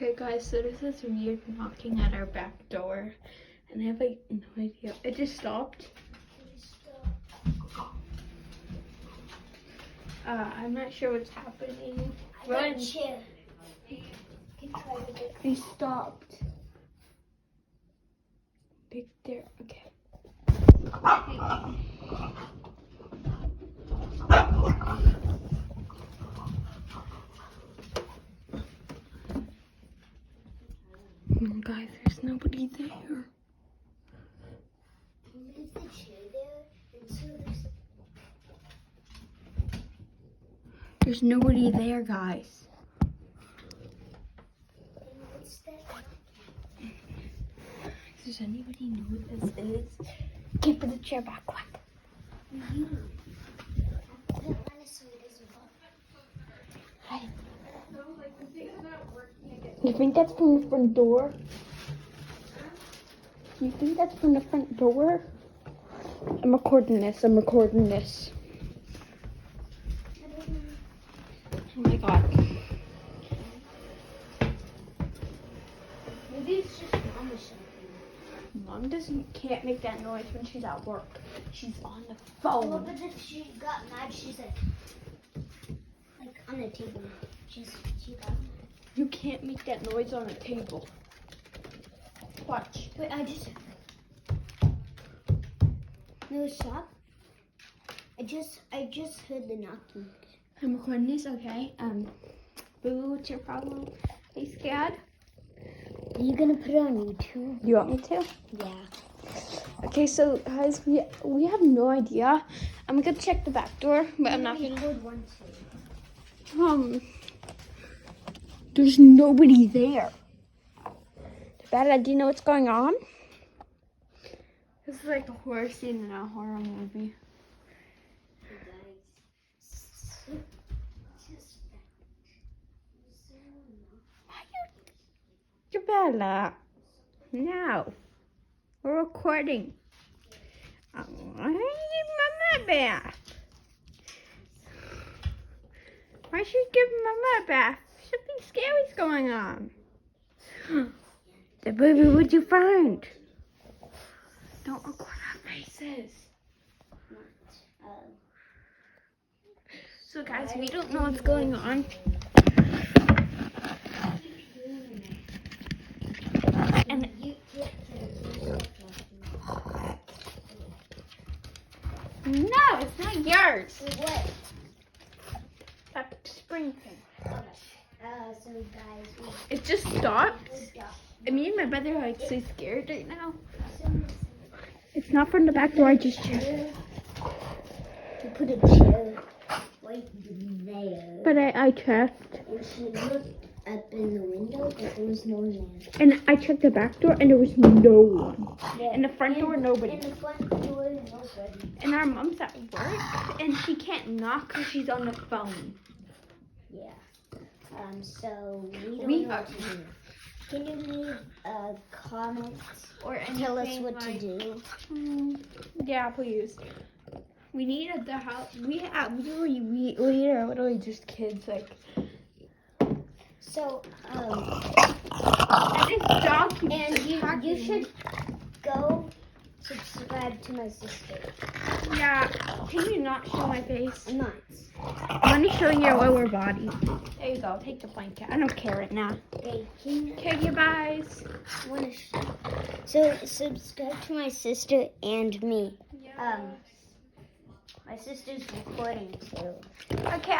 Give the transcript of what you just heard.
Okay guys, so there's this weird knocking at our back door and I have like no idea. It just stopped. I'm not sure what's happening. Run. He stopped. Big there, okay. Guys, there's nobody there. Leave the chair there until There's nobody there, guys. what's that? Does anybody know what this is? Okay, put the chair back, quick. You. I put it on it so it doesn't fall. Hi. You think that's from the front door? You think that's from the front door? I'm recording this. Oh my god. Maybe it's just mom or something. Mom can't make that noise when she's at work. She's on the Well, phone. but if she got mad, she's like on the table. She got mad. You can't make that noise on a table. Watch. Wait, No, stop. I just heard the knocking. I'm recording this, okay? Boo, what's your problem? Are you scared? Are you gonna put it on YouTube? You want me to? Yeah. Okay, so guys, we have no idea. I'm gonna check the back door, but I'm not gonna. Record one too. There's nobody there. Bella, do you know what's going on? This is like a horror scene in a horror movie. Bella, no, we're recording. I need Mama bath. Why should you give Mama a bath? Something scary's going on. The baby, what'd you find? Don't record our faces. So guys, we don't know what's going on. And no, it's not yours. What? That spring thing. So guys, It just stopped. And me and my brother are like so scared right now. It's not from the back door. I just checked. to put a chair right there. But I checked. And she looked up in the window, but there was no one there. And I checked the back door and there was no one. Yeah. In the front door, nobody. In the front door, nobody. And our mom's at work and she can't knock because she's on the phone. Yeah. So we don't We know what to do. Can you leave a comment Or tell us anything what to like- do? Yeah, please. We needed the help. We are literally just kids. Like, So and this dog keeps and you attacking should me. go subscribe to my sister. Yeah. Can you not show my face? I'm not. I'm gonna show your lower body. There you go. Take the blanket. I don't care right now. Okay, can you Okay, you guys. wanna so subscribe to my sister and me. My sister's recording too. Okay,